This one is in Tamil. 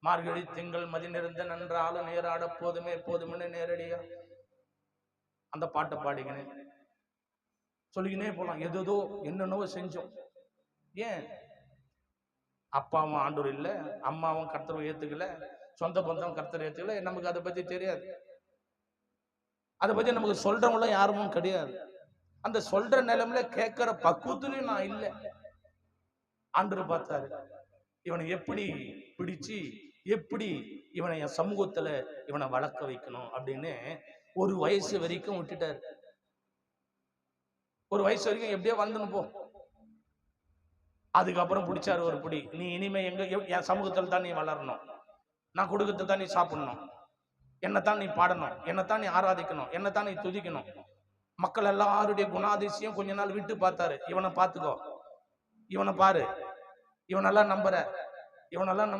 மார்கழி திங்கள் மதி நிறைந்த நன்றால நேராட போதுமே போதுமே நேரடியா அந்த பாட்டை பாடிக்கினேன் சொல்லிக்கினே போலாம். எதோ என்னென்னவோ செஞ்சோம். ஏன்? அப்பாவும் ஆண்டவர் இல்லை, அம்மாவும் கர்த்தரை ஏத்துக்கல, சொந்த பந்தம் கர்த்தரை ஏத்துக்கல. நமக்கு அதை பத்தி தெரியாது. அதை பத்தி நமக்கு சொல்றவங்க யாருமே கிடையாது. அந்த சொல்ற நிலைமையில கேட்கிற பக்குவத்திலையும் நான் இல்லை. ஆண்டவர் பார்த்தாரு, இவனை எப்படி பிடிச்சு எப்படி இவனை என் சமூகத்துல இவனை வளர்க்க வைக்கணும் அப்படின்னு ஒரு வயசு வரைக்கும் விட்டுட்டாரு. ஒரு வயசு வரைக்கும் எப்படியோ வளர்ந்துன்னு போ. அதுக்கப்புறம் பிடிச்சாரு ஒரு பிடி. நீ இனிமே என் சமூகத்தில் தான் நீ வளரணும், நான் கொடுக்கறது தான் நீ சாப்பிடணும், என்னத்தான் நீ பாடணும், என்னத்தான் நீ ஆராதிக்கணும், என்னத்தான் நீ துதிக்கணும். மக்கள் எல்லாருடைய குணாதிசயம் கொஞ்ச நாள் விட்டு பார்த்தாரு. இவனை பார்த்துக்கோ, இவனை பாரு, இவனெல்லாம் நம்புற, இவனெல்லாம்